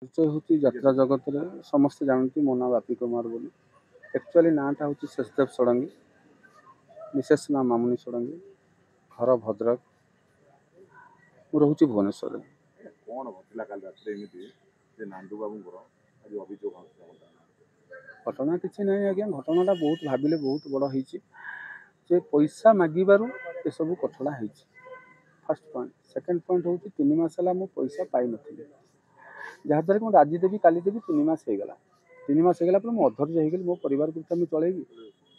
परिचय हूँ यात्रा जगत रे समस्ते जानती मो ना बापी कुमार बोली। एक्चुअली नाटा हूँ शेषदेव षडंगी, मिसेस ना मामुनी षडंगी, घर भद्रक, ମୁଁ ରହୁଛି ଭୁବନେଶ୍ୱରରେ। କଣ ଘଟିଲା କାଲି ରାତିରେ ଏମିତି ଯେ ନାଣ୍ଡୁ ବାବୁଙ୍କର ଆଜି ଅଭିଯୋଗ ଘଟଣା କିଛି ନାହିଁ ଆଜ୍ଞା, ଘଟଣାଟା ବହୁତ ଭାବିଲେ ବହୁତ ବଡ଼ ହେଇଛି ଯେ ପଇସା ମାଗିବାରୁ ଏସବୁ କଠୋରା ହେଇଛି। First point. ସେକେଣ୍ଡ ପଏଣ୍ଟ ହେଉଛି 3 ମାସ ହେଲା ମୁଁ ପଇସା ପାଇନଥିଲି, ଯାହାଦ୍ୱାରା କି ମୁଁ ଆଜି ଦେବି କାଲି ଦେବି 3 ମାସ ହେଇଗଲା। 3 ମାସ ହେଇଗଲା ପରେ ମୁଁ ଅଧୈର୍ଯ୍ୟ ହେଇଗଲି, ମୋ ପରିବାରକୁ ତ ମୁଁ ଚଳେଇବି।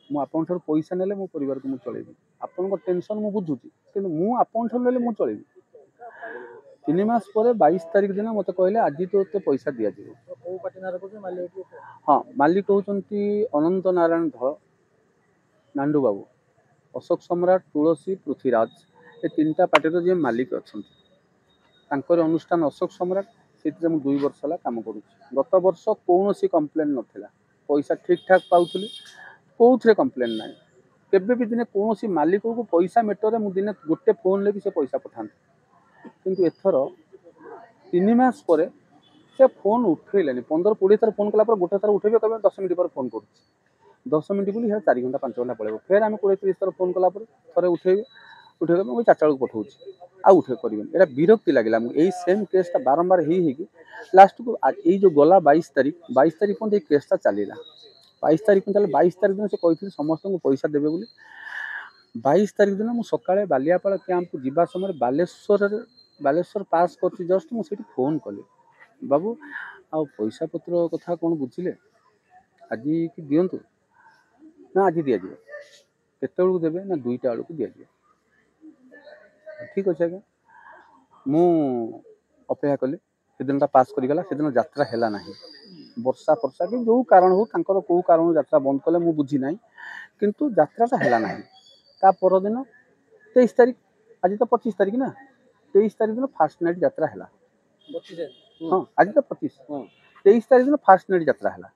ମୁଁ ଆପଣଙ୍କଠାରୁ ପଇସା ନେଲେ ମୋ ପରିବାରକୁ ମୁଁ ଚଳେଇବି। ଆପଣଙ୍କ ଟେନସନ୍ ମୁଁ ବୁଝୁଛି, କିନ୍ତୁ ମୁଁ ଆପଣଙ୍କଠାରୁ ନେଲେ ମୁଁ ଚଳେଇବି। 3 ମାସ ପରେ 22 ତାରିଖ ଦିନ ମୋତେ କହିଲେ ଆଜି ତୋତେ ପଇସା ଦିଆଯିବ। ହଁ, ମାଲିକ ହେଉଛନ୍ତି ଅନନ୍ତ ନାରାୟଣ ଧଳ, ନାଣ୍ଡୁ ବାବୁ, ଅଶୋକ ସମ୍ରାଟ, ତୁଳସୀ, ପୃଥ୍ୱୀରାଜ, ଏ 3ଟା ପାର୍ଟିର ଯିଏ ମାଲିକ ଅଛନ୍ତି। ତାଙ୍କର ଅନୁଷ୍ଠାନ ଅଶୋକ ସମ୍ରାଟ, ସେଥିରେ ମୁଁ 2 ବର୍ଷ ହେଲା କାମ କରୁଛି। ଗତ ବର୍ଷ କୌଣସି କମ୍ପ୍ଲେନ୍ ନଥିଲା, ପଇସା ଠିକ୍ ଠାକ୍ ପାଉଥିଲି, କେଉଁଥିରେ କମ୍ପ୍ଲେନ୍ ନାହିଁ। କେବେ ବି ଦିନେ କୌଣସି ମାଲିକକୁ ପଇସା ମେଟରରେ ମୁଁ ଦିନେ ଗୋଟେ ଫୋନ୍ରେ ବି ସେ ପଇସା ପଠାନ୍ତି। କିନ୍ତୁ ଏଥର 3 ମାସ ପରେ ସେ ଫୋନ୍ ଉଠେଇଲେନି। 15-20 ଥର ଫୋନ୍ କଲା ପରେ ଗୋଟେ ଥର ଉଠେଇବେ, କହିବେ 10 ମିନିଟ୍ ପରେ ଫୋନ୍ କରୁଛି। 10 ମିନିଟ୍ ବୋଲି ସେଟା 4 ଘଣ୍ଟା 5 ଘଣ୍ଟା ପଳେଇବ। ଫେର୍ ଆମେ 20-30 ଥର ଫୋନ୍ କଲା ପରେ ଥରେ ଉଠେଇବେ, ମୁଁ 4ଟା ବେଳକୁ ପଠଉଛି, ଆଉ ଉଠେଇ କରିବେନି। ଏଇଟା ବିରକ୍ତି ଲାଗିଲା। ମୁଁ ଏଇ ସେମ୍ କେସ୍ଟା ବାରମ୍ବାର ହେଇକି ଲାଷ୍ଟକୁ ଏଇ ଯେଉଁ ଗଲା 22 ତାରିଖ ପର୍ଯ୍ୟନ୍ତ ଏଇ କେସ୍ଟା ଚାଲିଲା। 22 ତାରିଖ ଚାଲିଲା। 22 ତାରିଖ ଦିନ ସେ କହିଥିଲେ ସମସ୍ତଙ୍କୁ ପଇସା ଦେବେ ବୋଲି। 22 ତାରିଖ ଦିନ ମୁଁ ସକାଳେ ବାଲିଆପାଳ କ୍ୟାମ୍ପକୁ ଯିବା ସମୟରେ ବାଲେଶ୍ୱର ପାସ୍ କରୁଛି ଜଷ୍ଟ, ମୁଁ ସେଇଠି ଫୋନ୍ କଲି, ବାବୁ ଆଉ ପଇସା ପତ୍ର କଥା କ'ଣ ବୁଝିଲେ, ଆଜି କି ଦିଅନ୍ତୁ ନା ଆଜି ଦିଆଯିବ। କେତେବେଳକୁ ଦେବେ ନା 2ଟା ବେଳକୁ ଦିଆଯିବ। ଠିକ୍ ଅଛି ଆଜ୍ଞା, ମୁଁ ଅପେକ୍ଷା କଲି। ସେଦିନଟା ପାସ୍ କରିଗଲା। ସେଦିନ ଯାତ୍ରା ହେଲା ନାହିଁ, ବର୍ଷା ଫର୍ଷା କି ଯେଉଁ କାରଣ ହଉ, ତାଙ୍କର କେଉଁ କାରଣରୁ ଯାତ୍ରା ବନ୍ଦ କଲେ ମୁଁ ବୁଝି ନାହିଁ, କିନ୍ତୁ ଯାତ୍ରାଟା ହେଲା ନାହିଁ। ତା ପରଦିନ 23 ତାରିଖ, ଆଜି ତ 25 ତାରିଖ ନା, 23 ତାରିଖ ଦିନ ଫାର୍ଷ୍ଟ ନାଇଟ୍ ଯାତ୍ରା ହେଲା। ହଁ, ଆଜି ତ 25, 23 ତାରିଖ ଦିନ ଫାର୍ଷ୍ଟ ନାଇଟ୍ ଯାତ୍ରା ହେଲା।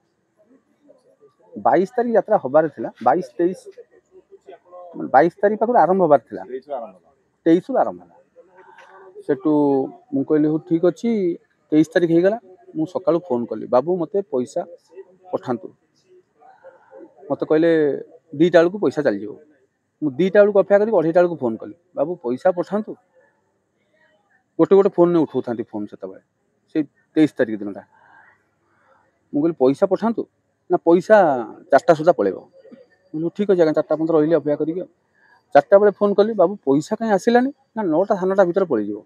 22 ତାରିଖ ଯାତ୍ରା ହବାର ଥିଲା, 22 ତାରିଖ ପାଖରୁ ଆରମ୍ଭ ହବାର ଥିଲା, 23ରୁ ଆରମ୍ଭ ହେଲା। ସେଠୁ ମୁଁ କହିଲି ହଉ ଠିକ୍ ଅଛି, 23 ତାରିଖ ହେଇଗଲା। ମୁଁ ସକାଳୁ ଫୋନ୍ କଲି, ବାବୁ ମୋତେ ପଇସା ପଠାନ୍ତୁ। ମୋତେ କହିଲେ 2ଟା ବେଳକୁ ପଇସା ଚାଲିଯିବ। ମୁଁ 2ଟା ବେଳକୁ ଅପେକ୍ଷା କରିକି 2:30 ବେଳକୁ ଫୋନ୍ କଲି, ବାବୁ ପଇସା ପଠାନ୍ତୁ। ଗୋଟେ ଫୋନ୍ରେ ଉଠାଉଥାନ୍ତି ଫୋନ୍ ସେତେବେଳେ, ସେଇ 23 ତାରିଖ ଦିନଟା। ମୁଁ କହିଲି ପଇସା ପଠାନ୍ତୁ ନା ପଇସା 4ଟା ସୁଦ୍ଧା ପଳେଇବ। ମୁଁ ଠିକ୍ ଅଛି ଆଜ୍ଞା, 4ଟା ପର୍ଯ୍ୟନ୍ତ ରହିଲି ଅପେକ୍ଷା କରିକି। 4ଟା ବେଳେ ଫୋନ୍ କଲି, ବାବୁ ପଇସା କାହିଁ ଆସିଲାନି ନା 9ଟା 9:30 ଭିତରେ ପଳେଇଯିବ।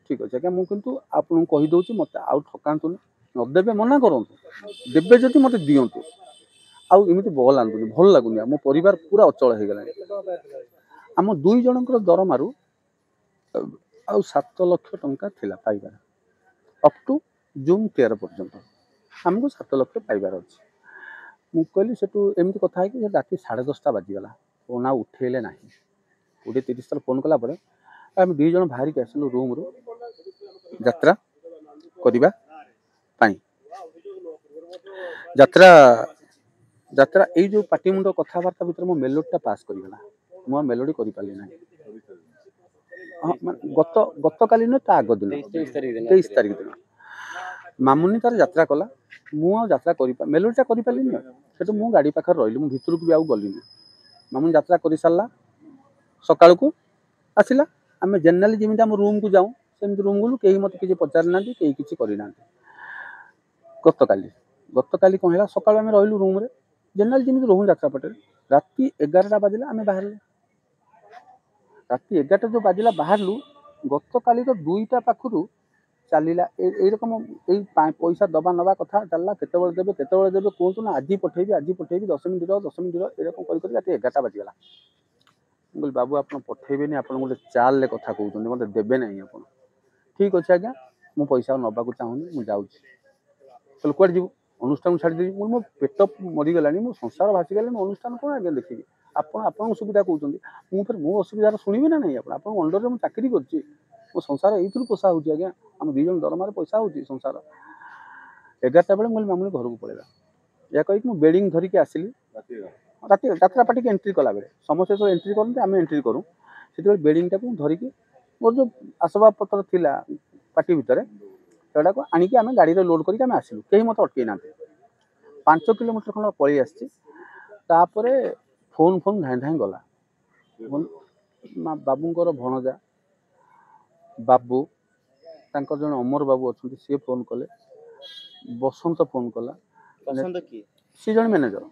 ଠିକ୍ ଅଛି ଆଜ୍ଞା, ମୁଁ କିନ୍ତୁ ଆପଣଙ୍କୁ କହିଦେଉଛି, ମୋତେ ଆଉ ଠକାନ୍ତୁନି। ନଦେବେ ମନା କରନ୍ତୁ, ଦେବେ ଯଦି ମୋତେ ଦିଅନ୍ତୁ। ଆଉ ଏମିତି ବଲାନ୍ତୁନି, ଭଲ ଲାଗୁନି। ମୋ ପରିବାର ପୁରା ଅଚଳ ହେଇଗଲାଣି। ଆମ 2 ଜଣଙ୍କର ଦରମାରୁ ଆଉ 7 ଲକ୍ଷ ଟଙ୍କା ଥିଲା ପାଇବାର, ଅପ୍ ଟୁ ଜୁନ୍ 13 ପର୍ଯ୍ୟନ୍ତ ଆମକୁ 7 ଲକ୍ଷ ପାଇବାର ଅଛି। ମୁଁ କହିଲି, ସେଠୁ ଏମିତି କଥା ହେଇକି ରାତି 10:30 ବାଜିଗଲା, ଫୋନ୍ ଆଉ ଉଠେଇଲେ ନାହିଁ। 20-30 ଥର ଫୋନ୍ କଲା ପରେ ଆମେ 2 ଜଣ ବାହାରିକି ଆସିଲୁ ରୁମ୍ରୁ ଯାତ୍ରା କରିବା ପାଇଁ। ଯାତ୍ରା ଏଇ ଯେଉଁ ପାଟିମୁଣ୍ଡ କଥାବାର୍ତ୍ତା ଭିତରେ ମୋ ମେଲୋଡ଼ିଟା ପାସ୍ କରିଗଲା। ମୁଁ ଆଉ ମେଲୋଡ଼ି କରିପାରିଲି ନାହିଁ। ହଁ, ମାନେ ଗତକାଲି ନୁହେଁ, ତା ଆଗ ଦିନ 23 ତାରିଖ ଦିନ ମାମୁନି ତାର ଯାତ୍ରା କଲା। ମୁଁ ଆଉ ଯାତ୍ରା ମେଲୋଡ଼ିଟା କରିପାରିଲିନି। ସେଠୁ ମୁଁ ଗାଡ଼ି ପାଖରେ ରହିଲି, ମୁଁ ଭିତରକୁ ବି ଆଉ ଗଲିନି। ମାମୁନି ଯାତ୍ରା କରିସାରିଲା, ସକାଳକୁ ଆସିଲା। ଆମେ ଜେନେରାଲି ଯେମିତି ଆମ ରୁମ୍କୁ ଯାଉଁ ସେମିତି ରୁମ୍ ଗଲୁ, କେହି ମୋତେ କିଛି ପଚାରିନାହାନ୍ତି, କେହି କିଛି କରିନାହାନ୍ତି। ଗତକାଲି କ'ଣ ହେଲା, ସକାଳୁ ଆମେ ରହିଲୁ ରୁମ୍ରେ ଜେନେରାଲି ଯେମିତି ରହୁଁ ଯାତ୍ରା ପାର୍ଟିରେ। ରାତି 11ଟା ବାଜିଲା, ଆମେ ବାହାରିଲୁ। ରାତି 11ଟା ଯେଉଁ ବାଜିଲା ବାହାରିଲୁ, ଗତକାଲିର 2ଟା ପାଖରୁ ଚାଲିଲା ଏଇରକମ ଏଇ ପଇସା ଦେବା ନେବା କଥା ଚାଲିଲା। କେତେବେଳେ ଦେବେ କୁହନ୍ତୁ ନା, ଆଜି ପଠେଇବି 10 ମିନିଟ୍ ଏରକମ କରି ରାତି 11ଟା ବାଜିଗଲା। ମୁଁ କହିଲି, ବାବୁ ଆପଣ ପଠେଇବେନି, ଆପଣ ଗୋଟେ ଚାଲ୍ରେ କଥା କହୁଛନ୍ତି, ମୋତେ ଦେବେ ନାହିଁ ଆପଣ। ଠିକ୍ ଅଛି ଆଜ୍ଞା, ମୁଁ ପଇସା ଆଉ ନେବାକୁ ଚାହୁଁନି, ମୁଁ ଯାଉଛି। କହିଲେ କୁଆଡ଼େ ଯିବୁ? ଅନୁଷ୍ଠାନକୁ ଛାଡ଼ିଦେବି। ମୁଁ ମୋ ପେଟ ମରିଗଲାଣି, ମୋ ସଂସାର ଭାସିଗଲାଣି, ମୁଁ ଅନୁଷ୍ଠାନ କ'ଣ ଆଜ୍ଞା ଦେଖିବି? ଆପଣ ଆପଣଙ୍କ ସୁବିଧା କହୁଛନ୍ତି, ମୁଁ ଫେର ମୋ ଅସୁବିଧାର ଶୁଣିବି ନା ନାହିଁ? ଆପଣଙ୍କ ଅଣ୍ଡରରେ ମୁଁ ଚାକିରି କରିଛି, ମୋ ସଂସାର ଏଇଥିରୁ ପୋଷା ହେଉଛି ଆଜ୍ଞା। ଆମ 2 ଜଣ ଦରମାରେ ପଇସା ହେଉଛି ସଂସାର। 11ଟା ବେଳେ ମୁଁ କହିଲି, ମାମୁନି ଘରକୁ ପଳେଇବା। ଏହା କହିକି ମୁଁ ବେଡ଼ିଂ ଧରିକି ଆସିଲି। ରାତି ଯାତ୍ରା ପାର୍ଟିକି ଏଣ୍ଟ୍ରି କଲାବେଳେ ସମସ୍ତେ ଯେତେବେଳେ ଏଣ୍ଟ୍ରି କରନ୍ତି, ଆମେ ଏଣ୍ଟ୍ରି କରୁ, ସେତେବେଳେ ବେଡ଼ିଂଟାକୁ ଧରିକି ମୋର ଯେଉଁ ଆସବାବପତ୍ର ଥିଲା ପାର୍ଟି ଭିତରେ ସେଟାକୁ ଆଣିକି ଆମେ ଗାଡ଼ିରେ ଲୋଡ୍ କରିକି ଆମେ ଆସିଲୁ, କେହି ମୋତେ ଅଟକେଇ ନାହାନ୍ତି। 5 କିଲୋମିଟର ଖଣ୍ଡ ପଳେଇ ଆସିଛି, ତାପରେ ଫୋନ୍ ଧାଇଁ ଧାଇଁ ଗଲା। ବାବୁଙ୍କର ଭଣଜା ବାବୁ, ତାଙ୍କର ଜଣେ ଅମର ବାବୁ ଅଛନ୍ତି, ସିଏ ଫୋନ୍ କଲେ, ବସନ୍ତ ଫୋନ୍ କଲା। ସିଏ ଜଣେ ମ୍ୟାନେଜର,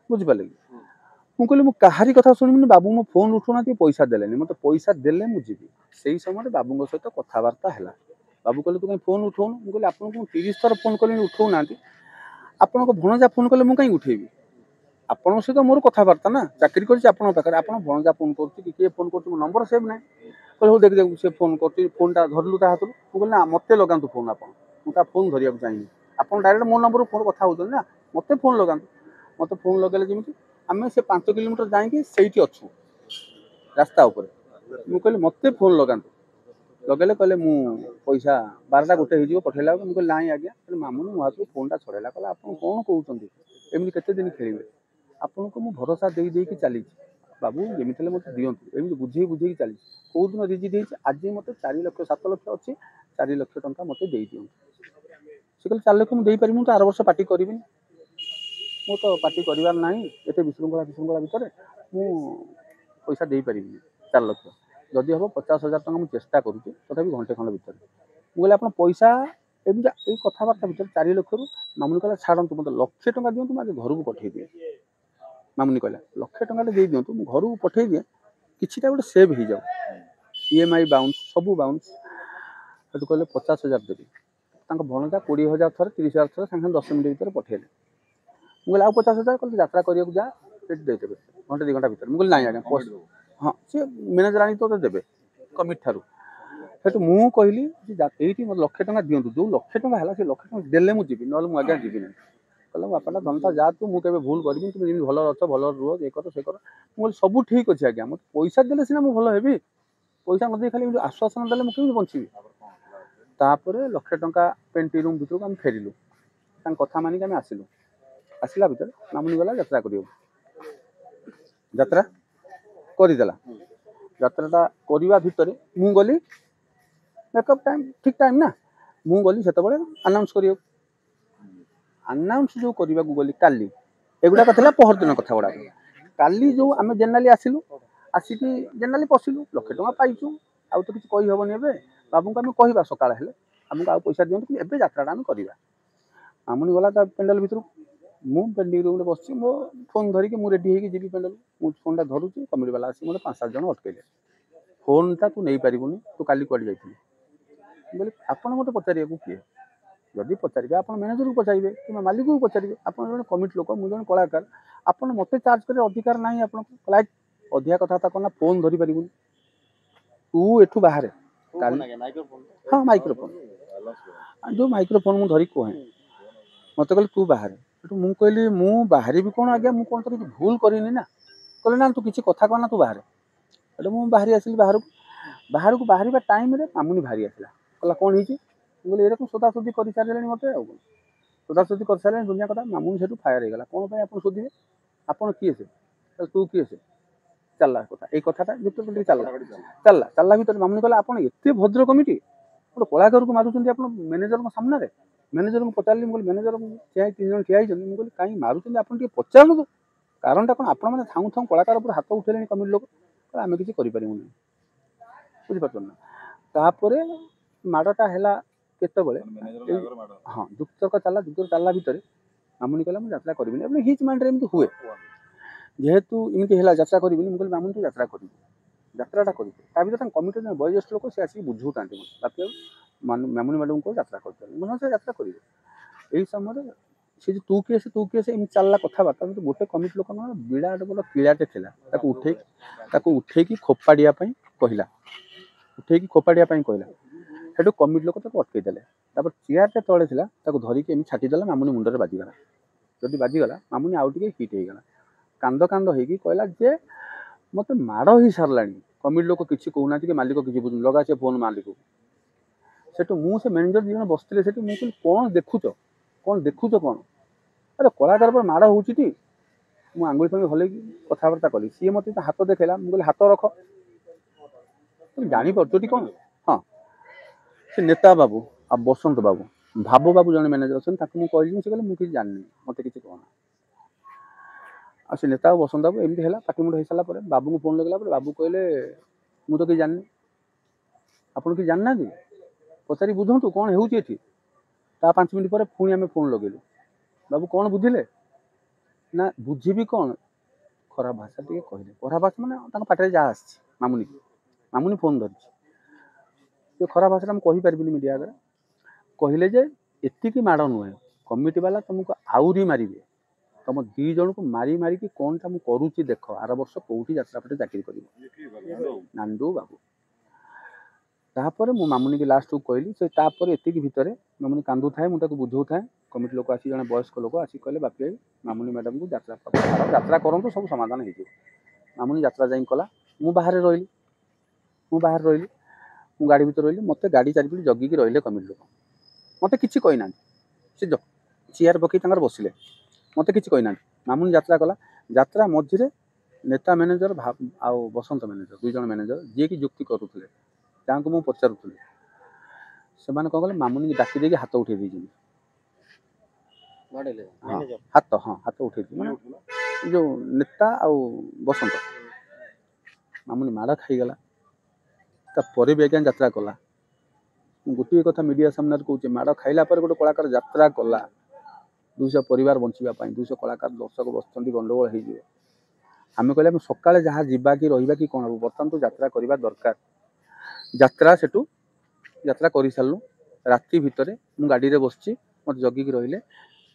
ବୁଝିପାରିଲେ କି? ମୁଁ କହିଲି ମୁଁ କାହାରି କଥା ଶୁଣିବିନି, ବାବୁ ମୋ ଫୋନ୍ ଉଠଉନାହାନ୍ତି, ପଇସା ଦେଲେନି, ମୋତେ ପଇସା ଦେଲେ ମୁଁ ଯିବି। ସେଇ ସମୟରେ ବାବୁଙ୍କ ସହିତ କଥାବାର୍ତ୍ତା ହେଲା। ବାବୁ କହିଲେ ତୁ କାଇଁ ଫୋନ୍ ଉଠଉନୁ? ମୁଁ କହିଲି ଆପଣଙ୍କୁ ମୁଁ 30 ଥର ଫୋନ୍ କଲିଣି ଉଠଉନାହାନ୍ତି, ଆପଣଙ୍କ ଭଣଜା ଫୋନ୍ କଲେ ମୁଁ କାହିଁକି ଉଠେଇବି? ଆପଣଙ୍କ ସହିତ ମୋର କଥାବାର୍ତ୍ତା ନା, ଚାକିରି କରିଛି ଆପଣଙ୍କ ପାଖରେ, ଆପଣ ଭଣଜା ଫୋନ୍ କରୁଛି କି କିଏ ଫୋନ୍ କରୁଛି, ମୋ ନମ୍ବର ସେଭ୍ ନାହିଁ। କହିଲେ ହଉ ଦେଖ ସେ ଫୋନ୍ କରୁଛି, ଫୋନ୍ଟା ଧରିଲୁ ତା ହାତରୁ। ମୁଁ କହିଲି ନା ମୋତେ ଲଗାନ୍ତୁ ଫୋନ୍, ଆପଣ, ମୁଁ ତା ଫୋନ୍ ଧରିବାକୁ ଚାହିଁନି। ଆପଣ ଡାଇରେକ୍ଟ ମୋ ନମ୍ବରରୁ ଫୋନ୍ କଥା ହେଉଛନ୍ତି ନା, ମୋତେ ଫୋନ୍ ଲଗାନ୍ତୁ। ମୋତେ ଫୋନ୍ ଲଗାଇଲେ ଯେମିତି ଆମେ ସେ 5 କିଲୋମିଟର ଯାଇକି ସେଇଠି ଅଛୁ ରାସ୍ତା ଉପରେ। ମୁଁ କହିଲି ମୋତେ ଫୋନ୍ ଲଗାନ୍ତୁ, ଲଗାଇଲେ କହିଲେ ମୁଁ ପଇସା 12ଟା 1 ହେଇଯିବ ପଠେଇଲା ବେଳକୁ। ମୁଁ କହିଲି ନାଇଁ ଆଜ୍ଞା। କହିଲେ ମାମୁନି ମୋ ହାତରୁ ଫୋନ୍ଟା ଛଡ଼େଇଲା। କହିଲା ଆପଣ କ'ଣ କହୁଛନ୍ତି, ଏମିତି କେତେ ଦିନ ଖେଳିବେ? ଆପଣଙ୍କୁ ମୁଁ ଭରସା ଦେଇକି ଚାଲିଛି, ବାବୁ ଯେମିତି ହେଲେ ମୋତେ ଦିଅନ୍ତୁ, ଏମିତି ବୁଝେଇକି ଚାଲିଛି। କେଉଁ ଦିନ ରିଜିଟ୍ ହେଇଛି, ଆଜି ମୋତେ 4 ଲକ୍ଷ 7 ଲକ୍ଷ ଅଛି, 4 ଲକ୍ଷ ଟଙ୍କା ମୋତେ ଦେଇଦିଅନ୍ତୁ। ସେ କହିଲେ 4 ଲକ୍ଷ ମୁଁ ଦେଇପାରିବି, ମୁଁ ତ ଆର ବର୍ଷ ପାର୍ଟି କରିବିନି, ମୁଁ ତ ପାର୍ଟି କରିବାର ନାହିଁ, ଏତେ ବିଶୃଙ୍ଖଳା ଭିତରେ ମୁଁ ପଇସା ଦେଇପାରିବିନି 4 ଲକ୍ଷ। ଯଦି ହେବ 50,000 ଟଙ୍କା ମୁଁ ଚେଷ୍ଟା କରୁଛି, ତଥାପି ଘଣ୍ଟେ ଖଣ୍ଡ ଭିତରେ। ମୁଁ କହିଲି ଆପଣ ପଇସା ଏମିତି ଏଇ କଥାବାର୍ତ୍ତା ଭିତରେ 4 ଲକ୍ଷରୁ ମାମୁନି କହିଲା ଛାଡ଼ନ୍ତୁ, ମୋତେ 1,00,000 ଟଙ୍କା ଦିଅନ୍ତୁ, ମୁଁ ଆଗେ ଘରକୁ ପଠେଇଦିଏ। ମାମୁନି କହିଲା 1,00,000 ଟଙ୍କାଟେ ଦେଇଦିଅନ୍ତୁ, ମୁଁ ଘରକୁ ପଠେଇଦିଏ, କିଛିଟା ଗୋଟେ ସେଭ୍ ହେଇଯାଉ, EMI ବାଉନ୍ସ ସବୁ ବାଉନ୍ସ। ସେଠୁ କହିଲେ 50,000 ଦେବି। ତାଙ୍କ ଭଣଜା 20,000 ଥରେ 30,000 ଥରେ ସାଙ୍ଗେ 10 ମିନିଟ୍ ଭିତରେ ପଠେଇଲେ। ମୁଁ କହିଲି ଆଉ 50,000, କହିଲେ ଯାତ୍ରା କରିବାକୁ ଯା, ସେଠି ଦେଇଦେବେ ଘଣ୍ଟେ 2 ଘଣ୍ଟା ଭିତରେ। ମୁଁ କହିଲି ନାଇଁ ଆଜ୍ଞା, ହଁ ସିଏ ମ୍ୟାନେଜର ଆଣିକି ତ ଦେବେ କମିଟି ଠାରୁ। ସେଠୁ ମୁଁ କହିଲି ଏଇଠି ମୋତେ 1,00,000 ଟଙ୍କା ଦିଅନ୍ତୁ, ଯେଉଁ 1,00,000 ଟଙ୍କା ହେଲା ସେ 1,00,000 ଟଙ୍କା ଦେଲେ ମୁଁ ଯିବି, ନହେଲେ ମୁଁ ଆଜ୍ଞା ଯିବିନି। କହିଲା ମୋ ବାପାଟା ଧନତା ଯା ତୁ, ମୁଁ କେବେ ଭୁଲ କରିବିନି, ତୁମେ ଯେମିତି ଭଲ ଅଛ ଭଲ ରୁହ, ଏ କର ସେ କର। ମୁଁ କହିଲି ସବୁ ଠିକ୍ ଅଛି ଆଜ୍ଞା, ମୋତେ ପଇସା ଦେଲେ ସିନା ମୁଁ ଭଲ ହେବି, ପଇସା ନ ଦେଇ ଖାଲି ଆଶ୍ୱାସନା ଦେଲେ ମୁଁ କେମିତି ବଞ୍ଚିବି? ତାପରେ 1,00,000 ଟଙ୍କା ପେଣ୍ଟି ରୁମ୍ ଭିତରକୁ ଆମେ ଫେରିଲୁ, ତାଙ୍କ କଥା ମାନିକି ଆମେ ଆସିଲୁ। ଆସିଲା ଭିତରେ ମାମୁନି ଗଲା ଯାତ୍ରା କରିବାକୁ, ଯାତ୍ରା କରିଦେଲା। ଯାତ୍ରାଟା କରିବା ଭିତରେ ମୁଁ ଗଲି, ମେକଅପ୍ ଟାଇମ୍ ଠିକ୍ ଟାଇମ୍ ନା, ମୁଁ ଗଲି ସେତେବେଳେ ଆନାଉନ୍ସ କରିବାକୁ। ଆନାଉନ୍ସ ଯେଉଁ କରିବାକୁ ଗଲି କାଲି, ଏଗୁଡ଼ାକ ଥିଲା ପହରଦିନ କଥା ଗୁଡ଼ାକ। କାଲି ଯେଉଁ ଆମେ ଜେନେରାଲି ଆସିଲୁ, ଆସିକି ଜେନେରାଲି ପଶିଲୁ, 1,00,000 ଟଙ୍କା ପାଇଛୁ, ଆଉ ତ କିଛି କହିହେବନି। ଏବେ ବାବୁଙ୍କୁ ଆମେ କହିବା ସକାଳ ହେଲେ ଆମକୁ ଆଉ ପଇସା ଦିଅନ୍ତୁ, କିନ୍ତୁ ଏବେ ଯାତ୍ରାଟା ଆମେ କରିବା। ମାମୁନି ଗଲା ତା ପେଣ୍ଡାଲ ଭିତରକୁ, ମୁଁ ପେଣ୍ଡିଂ ରୁମ୍ରେ ବସିଛି, ମୋ ଫୋନ୍ ଧରିକି ମୁଁ ରେଡ଼ି ହେଇକି ଯିବି ପେଣ୍ଡାଲ। ମୁଁ ଫୋନ୍ଟା ଧରୁଛି, କମିଟି ବାଲା ଆସିକି ମୋତେ 5-7 ଜଣ ଅଟକେଇଲେ। ଫୋନ୍ଟା ତୁ ନେଇପାରିବୁନି, ତୁ କାଲି କୁଆଡ଼େ ଯାଇଥିଲୁ? ମୁଁ କହିଲି ଆପଣ ମୋତେ ପଚାରିବାକୁ କିଏ? ଯଦି ପଚାରିବେ ଆପଣ ମ୍ୟାନେଜରକୁ ପଚାରିବେ କିମ୍ବା ମାଲିକକୁ ପଚାରିବେ, ଆପଣ ଜଣେ କମିଟି ଲୋକ, ମୁଁ ଜଣେ କଳାକାର, ଆପଣ ମୋତେ ଚାର୍ଜ କରିବା ଅଧିକାର ନାହିଁ ଆପଣଙ୍କୁ। ଲାଇଟ୍ ଅଧିକା କଥାବାର୍ତ୍ତା କରନା, ଫୋନ୍ ଧରିପାରିବୁନି, ତୁ ଏଠୁ ବାହାରେ। ହଁ ମାଇକ୍ରୋଫୋନ୍, ଯେଉଁ ମାଇକ୍ରୋଫୋନ୍ ମୁଁ ଧରିକି କୁହେ, ମୋତେ କହିଲେ ତୁ ବାହାରେ। ସେଠୁ ମୁଁ କହିଲି ମୁଁ ବାହାରିବି କ'ଣ ଆଜ୍ଞା, ମୁଁ କ'ଣ ତ କିଛି ଭୁଲ କରିନି ନା। କହିଲେ ନା ତୁ କିଛି କଥା କହନା, ତୁ ବାହାରେ। ସେଠୁ ମୁଁ ବାହାରି ଆସିଲି ବାହାରକୁ ବାହାରିବା ଟାଇମ୍ରେ ମାମୁନି ବାହାରି ଆସିଲା, କହିଲା କ'ଣ ହେଇଛି? ମୁଁ କହିଲି ଏରକମ ସୋଦାସୋଦି କରିସାରିଲେଣି ମୋତେ, ଆଉ କ'ଣ ସୋଦାସୋଦି କରିସାରିଲେଣି ଦୁନିଆ କଥା। ମାମୁନି ସେଠୁ ଫାୟାର ହେଇଗଲା, କ'ଣ ପାଇଁ ଆପଣ ଶୋଧିବେ, ଆପଣ କିଏ ସେ, ତୁ କିଏ ସେ? ଚାଲିଲା କଥା, ଏଇ କଥାଟା ଭିତରେ ଟିକେ ଚାଲିଲା ଭିତରେ ମାମୁନି କହିଲା ଆପଣ ଏତେ ଭଦ୍ର କମିଟି, ଗୋଟେ କଳାକାରକୁ ମାରୁଛନ୍ତି ଆପଣ ମ୍ୟାନେଜରଙ୍କ ସାମ୍ନାରେ। ମ୍ୟାନେଜରଙ୍କୁ ପଚାରିଲି, ମୁଁ କହିଲି ମ୍ୟାନେଜର 3 ଜଣ ଠିଆ ହେଇଛନ୍ତି, ମୁଁ କହିଲି କାହିଁ ମାରୁଛନ୍ତି ଆପଣ ଟିକେ ପଚାରନ୍ତୁ, କାରଣଟା କ'ଣ? ଆପଣମାନେ ଥାଉଁ କଳାକାର ଉପରେ ହାତ ଉଠେଇଲେଣି କମିଟି ଲୋକ, ଆମେ କିଛି କରିପାରିବୁନି, ବୁଝିପାରୁଛନ୍ତି ନା। ତାପରେ ମାଡ଼ଟା ହେଲା କେତେବେଳେ, ହଁ ଯୁକ୍ତତର୍କ ଚାଲିଲା ଭିତରେ ମାମୁନି କହିଲା ମୁଁ ଯାତ୍ରା କରିବିନି। ଏବେ ହିଚ୍ ମାଇଣ୍ଡରେ ଏମିତି ହୁଏ, ଯେହେତୁ ଏମିତି ହେଲା ଯାତ୍ରା କରିବିନି। ମୁଁ କହିଲି ମାମୁନି ତୁ ଯାତ୍ରା କରିବି, ଯାତ୍ରାଟା କରିବି। ତା ଭିତରେ ତାଙ୍କ କମିଟିର ଜଣେ ବয়োଜ୍ୟେଷ୍ଠ ଲୋକ ସେ ଆସିକି ବୁଝଉଥାନ୍ତି ମୋତେ, ବାପି ମାମୁନି ମ୍ୟାଡ଼ାମଙ୍କୁ ଯାତ୍ରା କରିପାରିବି, ମୁଁ ସେ ଯାତ୍ରା କରିବି। ଏଇ ସମୟରେ ସେ ଯେ ତୁ କିଏ ସେ ଏମିତି ଚାଲିଲା କଥାବାର୍ତ୍ତା। କିନ୍ତୁ ଗୋଟେ କମିଟି ଲୋକ ବିରାଟ ବଡ଼ କିଳାଟେ ଥିଲା, ତାକୁ ଉଠେଇକି ଖୋପାଡ଼ିବା ପାଇଁ କହିଲା, ସେଠୁ କମିଟି ଲୋକ ତାକୁ ଅଟକେଇ ଦେଲେ। ତାପରେ ଚେୟାରଟା ତଳେ ଥିଲା, ତାକୁ ଧରିକି ଏମିତି ଛାଟିଦେଲା, ମାମୁନି ମୁଣ୍ଡରେ ବାଜିଗଲା। ଯଦି ବାଜିଗଲା ମାମୁନି ଆଉ ଟିକେ ହିଟ୍ ହେଇଗଲା, କାନ୍ଦ ହେଇକି କହିଲା ଯେ ମୋତେ ମାଡ଼ ହେଇସାରିଲାଣି, କମିଟି ଲୋକ କିଛି କହୁନାହାନ୍ତି କି ମାଲିକ କିଛି ବୁଝୁନି, ଲଗା ସେ ଫୋନ୍ ମାଲିକକୁ। ସେଠୁ ମୁଁ ସେ ମ୍ୟାନେଜର 2 ଜଣ ବସିଥିଲେ ସେଠି, ମୁଁ କହିଲି କ'ଣ ଦେଖୁଛ କ'ଣ? ଆରେ କଳାକାର ପରେ ମାଡ଼ ହେଉଛି ଟି। ମୁଁ ଆଙ୍ଗୁଳି ଫାଙ୍ଗୁଳି ହଲେଇକି କଥାବାର୍ତ୍ତା କଲି, ସିଏ ମୋତେ ହାତ ଦେଖେଇଲା, ମୁଁ କହିଲି ହାତ ରଖ, ତୁମେ ଜାଣିପାରୁଛ ଟି କ'ଣ? ହଁ। ସେ ନେତା ବାବୁ ଆଉ ବସନ୍ତ ବାବୁ ଭାବ ବାବୁ ଜଣେ ମ୍ୟାନେଜର ଅଛନ୍ତି ତାକୁ ମୁଁ କହିଲି ସେ କହିଲେ ମୁଁ କିଛି ଜାଣିନି ମୋତେ କିଛି କହନା। ଆଉ ସେ ନେତା ଆଉ ବସନ୍ତ ବାବୁ ଏମିତି ହେଲା ପାଟିମୁଣ୍ଡ ହେଇସାରିଲା ପରେ ବାବୁଙ୍କୁ ଫୋନ୍ ଲଗେଇଲା ପରେ ବାବୁ କହିଲେ ମୁଁ ତ କିଛି ଜାଣିନି ଆପଣ କିଛି ଜାଣିନାହାନ୍ତି ପଚାରି ବୁଝନ୍ତୁ କ'ଣ ହେଉଛି ଏଠି। ତା 5 ମିନିଟ୍ ପରେ ପୁଣି ଆମେ ଫୋନ୍ ଲଗେଇଲୁ ବାବୁ କ'ଣ ବୁଝିଲେ ନା ବୁଝିବି କ'ଣ ଖରାପ ଭାଷା ଟିକେ କହିଲେ ଖରାପ ଭାଷା ମାନେ ତାଙ୍କ ପାଟିରେ ଯାହା ଆସିଛି ମାମୁନି ଫୋନ୍ ଧରିଛି ସେ ଖରାପ ଭାଷାଟା ମୁଁ କହିପାରିବିନି ମିଡ଼ିଆ ଆଗରେ କହିଲେ ଯେ ଏତିକି ମାଡ଼ ନୁହେଁ କମିଟି ବାଲା ତୁମକୁ ଆହୁରି ମାରିବେ ତୁମ 2 ଜଣଙ୍କୁ ମାରିକି କ'ଣଟା ମୁଁ କରୁଛି ଦେଖ ଆର ବର୍ଷ କେଉଁଠି ଯାତ୍ରାପାର୍ଟି ଚାକିରି କରିବ ନାଣ୍ଡୁ ବାବୁ। ତାପରେ ମୁଁ ମାମୁନିକି ଲାଷ୍ଟକୁ କହିଲି ସେ ତାପରେ ଏତିକି ଭିତରେ ମାମୁନି କାନ୍ଦୁଥାଏ ମୁଁ ତାକୁ ବୁଝାଉଥାଏ କମିଟି ଲୋକ ଆସି ଜଣେ ବୟସ୍କ ଲୋକ ଆସି କହିଲେ ବାପି ଭାଇ ମାମୁନି ମ୍ୟାଡ଼ାମକୁ ଯାତ୍ରା କରନ୍ତୁ ସବୁ ସମାଧାନ ହେଇଯିବ। ମାମୁନି ଯାତ୍ରା ଯାଇ କଲା ମୁଁ ବାହାରେ ରହିଲି ମୁଁ ଗାଡ଼ି ଭିତରେ ରହିଲି ମୋତେ ଗାଡ଼ି ଚାରିପଟେ ଜଗିକି ରହିଲେ କମିଟି ଲୋକ ମୋତେ କିଛି କହିନାହାନ୍ତି ସେ ଚେୟାର ପକେଇ ତାଙ୍କର ବସିଲେ ମୋତେ କିଛି କହିନାହାନ୍ତି। ମାମୁନି ଯାତ୍ରା କଲା ଯାତ୍ରା ମଝିରେ ନେତା ମ୍ୟାନେଜର ଆଉ ବସନ୍ତ ମ୍ୟାନେଜର 2 ଜଣ ମ୍ୟାନେଜର ଯିଏକି ଯୁକ୍ତି କରୁଥିଲେ ତାଙ୍କୁ ମୁଁ ପଚାରୁଥିଲି ସେମାନେ କ'ଣ କଲେ ମାମୁନିକି ଡାକି ଦେଇକି ହାତ ଉଠେଇ ଦେଇଛନ୍ତି ହାତ ଉଠେଇଛି ମାନେ ଯେଉଁ ନେତା ଆଉ ବସନ୍ତ ମାମୁନି ମାଡ଼ ଖାଇଗଲା ତାପରେ ବି ଆଜ୍ଞା ଯାତ୍ରା କଲା। ମୁଁ ଗୋଟିଏ କଥା ମିଡ଼ିଆ ସାମ୍ନାରେ କହୁଛି ମାଡ଼ ଖାଇଲା ପରେ ଗୋଟେ କଳାକାର ଯାତ୍ରା କଲା 200 ପରିବାର ବଞ୍ଚିବା ପାଇଁ 200 କଳାକାର ଦର୍ଶକ ବସୁଛନ୍ତି ଗଣ୍ଡଗୋଳ ହେଇଯିବ ଆମେ କହିଲେ ଆମେ ସକାଳେ ଯାହା ଯିବା କି ରହିବା କି କ'ଣ ହେବ ବର୍ତ୍ତମାନ ତ ଯାତ୍ରା କରିବା ଦରକାର। ଯାତ୍ରା କରିସାରିଲୁ ରାତି ଭିତରେ ମୁଁ ଗାଡ଼ିରେ ବସିଛି ମୋତେ ଜଗିକି ରହିଲେ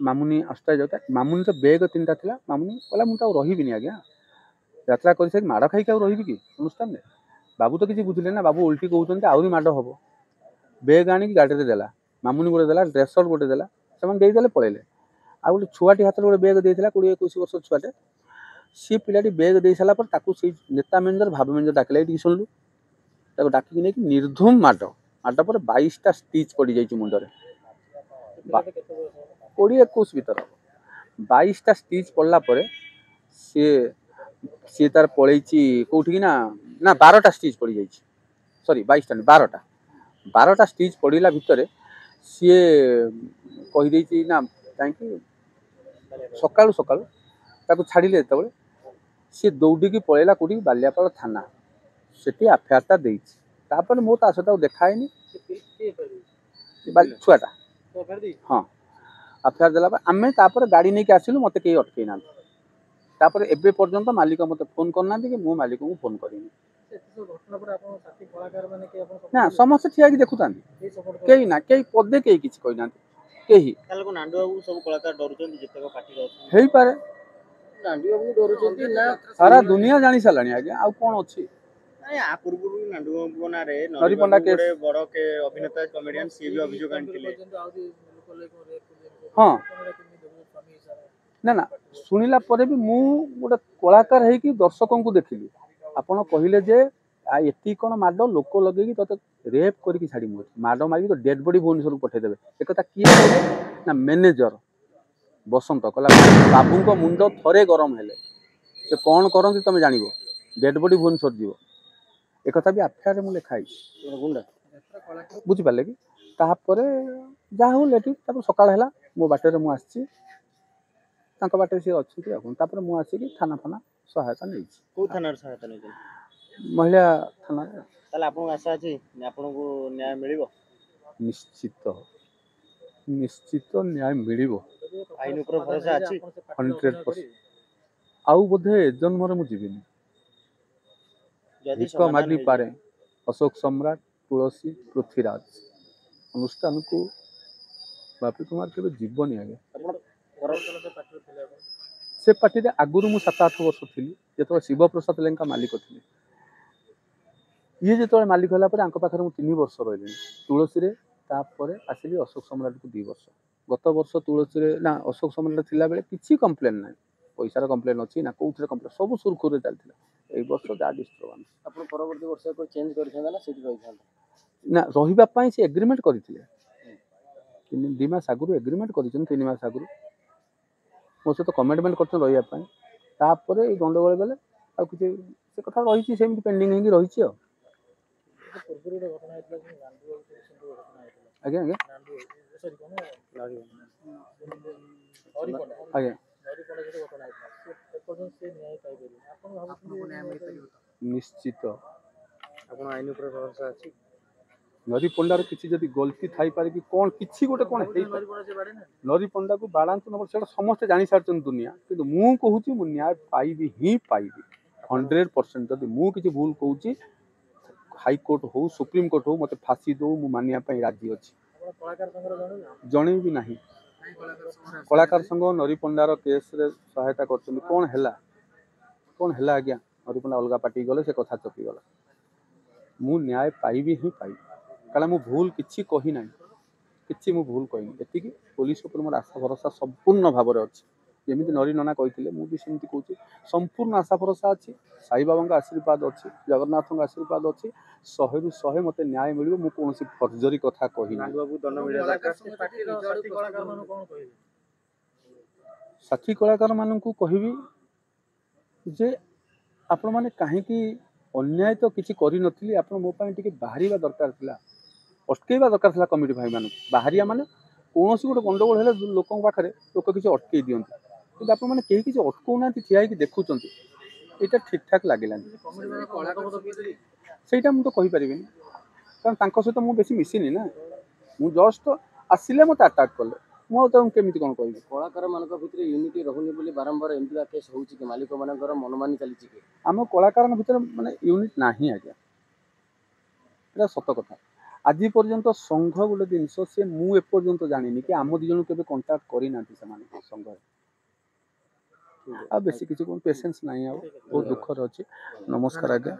ମାମୁନି ଆସୁଥାଏ ଯାଉଥାଏ ମାମୁନି ତ ବେଗ୍ 3ଟା ଥିଲା ମାମୁନି କହିଲା ମୁଁ ତ ଆଉ ରହିବିନି ଆଜ୍ଞା ଯାତ୍ରା କରିସାରି ମାଡ଼ ଖାଇକି ଆଉ ରହିବି କି ଅନୁଷ୍ଠାନରେ ବାବୁ ତ କିଛି ବୁଝିଲେ ନା ବାବୁ ଓଲଟି କହୁଛନ୍ତି ଆହୁରି ମାଡ଼ ହେବ ବେଗ୍ ଆଣିକି ଗାଡ଼ିରେ ଦେଲା ମାମୁନି ଗୋଟେ ଦେଲା ଡ୍ରେସର ଗୋଟେ ଦେଲା ସେମାନେ ଦେଇଦେଲେ ପଳେଇଲେ। ଆଉ ଗୋଟେ ଛୁଆଟି ହାତରେ ଗୋଟେ ବେଗ୍ ଦେଇଥିଲା 20-21 ବର୍ଷ ଛୁଆଟେ ସିଏ ପିଲାଟି ବେଗ୍ ଦେଇ ସାରିଲା ପରେ ତାକୁ ସେଇ ନେତା ମ୍ୟାନେଜର ଭାବ ମ୍ୟାନେଜର ଡାକିଲା ଏଇଠିକି ଶୁଣିଲୁ ତାକୁ ଡାକିକି ନେଇକି ନିର୍ଧୁମ ମାଡ଼ ପରେ 22ଟା ଷ୍ଟିଚ୍ ପଡ଼ିଯାଇଛି ମୁଣ୍ଡରେ 20-21 ଭିତରେ 22ଟା ଷ୍ଟିଚ୍ ପଡ଼ିଲା ପରେ ସିଏ ତାର ପଳେଇଛି କେଉଁଠିକି ନା 12ଟା ଷ୍ଟିଚ୍ ପଡ଼ିଯାଇଛି ସରି 22ଟା ନୁହେଁ 12ଟା ଷ୍ଟିଚ୍ ପଡ଼ିଲା ଭିତରେ ସିଏ କହିଦେଇଛି ନା କାହିଁକି ସକାଳୁ ତାକୁ ଛାଡ଼ିଲେ ଯେତେବେଳେ ସିଏ ଦୌଡ଼ିକି ପଳେଇଲା କେଉଁଠିକି ବାଲିଆପାଳ ଥାନା ସେଠି ଏଫଆଇଆର୍ଟା ଦେଇଛି ତାପରେ ମୁଁ ତା ସହିତ ଆଉ ଦେଖା ହେଇନି ଛୁଆଟା ହଁ ଏଫଆଇଆର୍ ଦେଲା ପରେ ଆମେ ତାପରେ ଗାଡ଼ି ନେଇକି ଆସିଲୁ ମୋତେ କେହି ଅଟକେଇ ନାହାନ୍ତି ତାପରେ ଏବେ ପର୍ଯ୍ୟନ୍ତ ମାଲିକ ମୋତେ ଫୋନ୍ କରିନାହାନ୍ତି କି ମୁଁ ମାଲିକଙ୍କୁ ଫୋନ୍ କରିନି ନା ସମସ୍ତେ ଠିଆ ହେଇକି ଦେଖୁଥାନ୍ତି କେହି ପଦେ କେହି କିଛି କହିନାହାନ୍ତି କେହି ହେଇପାରେ ସାରା ଦୁନିଆ ଜାଣି ସାରିଲାଣି ଆଜ୍ଞା ଆଉ କ'ଣ ଅଛି ହରିପଣ୍ଡା କେସ୍ ହଁ ନା ଶୁଣିଲା ପରେ ବି ମୁଁ ଗୋଟେ କଳାକାର ହେଇକି ଦର୍ଶକଙ୍କୁ ଦେଖିଲି ଆପଣ କହିଲେ ଯେ ଏତିକି କ'ଣ ମାଡ଼ ଲୋକ ଲଗେଇକି ତତେ ରେପ୍ କରିକି ଛାଡ଼ିବୁ ମାଡ଼ ମାରିକି ତ ଡେଡ୍ ବଡି ଭୁବନେଶ୍ୱରକୁ ପଠେଇଦେବେ ଏକଥା କିଏ କହିଲେ ନା ମ୍ୟାନେଜର ବସନ୍ତ କହିଲା ବାବୁଙ୍କ ମୁଣ୍ଡ ଥରେ ଗରମ ହେଲେ ସେ କ'ଣ କରନ୍ତି ତମେ ଜାଣିବ ଡେଡ୍ ବଡି ଭୁବନେଶ୍ୱର ଯିବ ଏକଥା ବି ଏଫଆଇଆର୍ରେ ମୁଁ ଲେଖା ହେଇଛି ବୁଝିପାରିଲେ କି ତାପରେ ଯାହା ହଉ ଲେଟ୍ ତାପରେ ସକାଳ ହେଲା ମୋ ବାଟରେ ମୁଁ ଆସିଛି ତାଙ୍କ ବାଟରେ ସିଏ ଅଛନ୍ତି ଆଉ ତାପରେ ମୁଁ ଆସିକି ଥାନା ସହାୟତା ନେଇଛି ମହିଳା ଥାନାରେ ତାହେଲେ ଆପଣଙ୍କୁ ଆଶା ଅଛି ଆପଣଙ୍କୁ ନ୍ୟାୟ ମିଳିବ ନିଶ୍ଚିତ ନ୍ୟାୟ ମିଳିବ ଆଇନ ଉପରେ ଭରସା ଅଛି 100%। ଆଉ ବୋଧେ ଏ ଜନ୍ମରେ ମୁଁ ଯିବିନି ଭିକ ମାଗି ପାରେ ଅଶୋକ ସମ୍ରାଟ ତୁଳସୀ ପୃଥ୍ୱୀରାଜ ଅନୁଷ୍ଠାନକୁ ବାପି କୁମାର କେବେ ଯିବନି ଆଜ୍ଞା ସେ ପାର୍ଟିରେ ଆଗରୁ ମୁଁ 7-8 ବର୍ଷ ଥିଲି ଯେତେବେଳେ ଶିବପ୍ରସାଦ ଲେଙ୍କା ମାଲିକ ଥିଲେ ଇଏ ଯେତେବେଳେ ମାଲିକ ହେଲା ପରେ ଆଙ୍କ ପାଖରେ ମୁଁ 3 ବର୍ଷ ରହିଲିଣି ତୁଳସୀରେ ତାପରେ ଆସିଲି ଅଶୋକ ସମ୍ରାଟକୁ 2 ବର୍ଷ ଗତ ବର୍ଷ ତୁଳସୀରେ ନା ଅଶୋକ ସମ୍ରାଟ ଥିଲାବେଳେ କିଛି କମ୍ପ୍ଲେନ୍ ନାହିଁ ପଇସାର କମ୍ପ୍ଲେନ୍ ଅଛି ନା କେଉଁଥିରେ କମ୍ପ୍ଲେନ୍ ସବୁ ସୁରୁଖୁରୁରେ ଚାଲିଥିଲା ଏଇ ବର୍ଷ ଯାହା ଡିଷ୍ଟର୍ବାନ୍ସ ଆପଣ ପରବର୍ତ୍ତୀ ବର୍ଷ ଚେଞ୍ଜ କରିଥାନ୍ତେ ନା ସେଇଠି ରହିଥାନ୍ତେ ନା ରହିବା ପାଇଁ ସେ ଏଗ୍ରିମେଣ୍ଟ କରିଥିଲେ 2 ମାସ ଆଗରୁ ଏଗ୍ରିମେଣ୍ଟ କରିଛନ୍ତି 3 ମାସ ଆଗରୁ ମୋ ସହିତ କମିଟମେଣ୍ଟ କରିଛନ୍ତି ରହିବା ପାଇଁ ତାପରେ ଏଇ ଗଣ୍ଡଗୋଳ ବେଲେ ଆଉ କିଛି ସେ କଥା ରହିଛି ସେମିତି ପେଣ୍ଡିଂ ହେଇକି ରହିଛି ଆଉ ଆଜ୍ଞା ଆଜ୍ଞା ଆଜ୍ଞା ନିଶ୍ଚିତ ନରୀ ପଣ୍ଡାର କିଛି ଯଦି ଗଲତି ଥାଇପାରେ କି କ'ଣ କିଛି ଗୋଟେ କ'ଣ ହେଇପାରେ ନରୀ ପଣ୍ଡାକୁ ବାଡ଼ାନ୍ତୁ ନ ସେଇଟା ସମସ୍ତେ ଜାଣିସାରିଛନ୍ତି ଦୁନିଆ କିନ୍ତୁ ମୁଁ କହୁଛି ମୁଁ ନ୍ୟାୟ ପାଇବି ହିଁ ପାଇବି 100%। ଯଦି ମୁଁ କିଛି ଭୁଲ କହୁଛି ହାଇକୋର୍ଟ ହଉ ସୁପ୍ରିମକୋର୍ଟ ହଉ ମୋତେ ଫାଶୀ ଦଉ ମୁଁ ମାନିବା ପାଇଁ ରାଜି ଅଛି। ଜଣେଇବି ନାହିଁ। କଳାକାର ସଂଘ ନରୀ ପଣ୍ଡାର କେସ୍ରେ ସହାୟତା କରୁଛନ୍ତି। କ'ଣ ହେଲା ଆଜ୍ଞା? ନରୀ ପଣ୍ଡା ଅଲଗା ପାର୍ଟି ଗଲେ ସେ କଥା ଚପିଗଲା। ମୁଁ ନ୍ୟାୟ ପାଇବି ହିଁ ପାଇବି କାରଣ ମୁଁ ଭୁଲ କିଛି କହି ନାହିଁ, କିଛି ମୁଁ ଭୁଲ କହିନି। ଏତିକି ପୋଲିସ ଉପରେ ମୋର ଆଶା ଭରସା ସମ୍ପୂର୍ଣ୍ଣ ଭାବରେ ଅଛି। ଯେମିତି ନରୀ ନନା କହିଥିଲେ ମୁଁ ବି ସେମିତି କହୁଛି, ସମ୍ପୂର୍ଣ୍ଣ ଆଶା ଭରସା ଅଛି। ସାଇବାବାଙ୍କ ଆଶୀର୍ବାଦ ଅଛି, ଜଗନ୍ନାଥଙ୍କ ଆଶୀର୍ବାଦ ଅଛି। 100ରୁ 100 ମୋତେ ନ୍ୟାୟ ମିଳିବ। ମୁଁ କୌଣସି ଫର୍ଜରୀ କଥା କହିନି। ସାଥୀ କଳାକାରମାନଙ୍କୁ କହିବି ଯେ ଆପଣମାନେ କାହିଁକି ଅନ୍ୟାୟ ତ କିଛି କରିନଥିଲି, ଆପଣ ମୋ ପାଇଁ ଟିକେ ବାହାରିବା ଦରକାର ଥିଲା, ଅଟକେଇବା ଦରକାର ଥିଲା କମିଟି ଭାଇମାନଙ୍କୁ। ବାହାରିବା ମାନେ କୌଣସି ଗୋଟେ ଗଣ୍ଡଗୋଳ ହେଲେ ଲୋକଙ୍କ ପାଖରେ ଲୋକ କିଛି ଅଟକେଇ ଦିଅନ୍ତି, କିନ୍ତୁ ଆପଣମାନେ କେହି କିଛି ଅଟକଉନାହାନ୍ତି, ଠିଆ ହେଇକି ଦେଖୁଛନ୍ତି। ଏଇଟା ଠିକ୍ ଠାକ୍ ଲାଗିଲାନି। ସେଇଟା ମୁଁ ତ କହିପାରିବିନି କାରଣ ତାଙ୍କ ସହିତ ମୁଁ ବେଶୀ ମିଶିନି ନା। ମୁଁ ଜଷ୍ଟ ଆସିଲେ ମୋତେ ଆଟାକ୍ କଲେ, ମୁଁ ଆଉ ତାଙ୍କୁ କେମିତି କ'ଣ କହିବି? କଳାକାରମାନଙ୍କ ଭିତରେ ୟୁନିଟି ରହୁନି ବୋଲି ବାରମ୍ବାର ଏମିତି କେସ୍ ହେଉଛି କି ମାଲିକମାନଙ୍କର ମନମାନି ଚାଲିଛି କି? ଆମ କଳାକାରଙ୍କ ଭିତରେ ମାନେ ୟୁନିଟ୍ ନାହିଁ ଆଜ୍ଞା, ଏଇଟା ସତ କଥା। ଆଜି ପର୍ଯ୍ୟନ୍ତ ସଂଘ ଗୋଟେ ଜିନିଷ ସେ ମୁଁ ଏପର୍ଯ୍ୟନ୍ତ ଜାଣିନି କି ଆମ ଦୁଇ ଜଣଙ୍କୁ କେବେ କଣ୍ଟାକ୍ଟ କରିନାହାନ୍ତି ସେମାନେ ସଂଘରେ। ଆଉ ବେଶୀ କିଛି କ'ଣ ପେସେନ୍ସ ନାହିଁ, ଆଉ ବହୁତ ଦୁଃଖରେ ଅଛି। ନମସ୍କାର ଆଜ୍ଞା।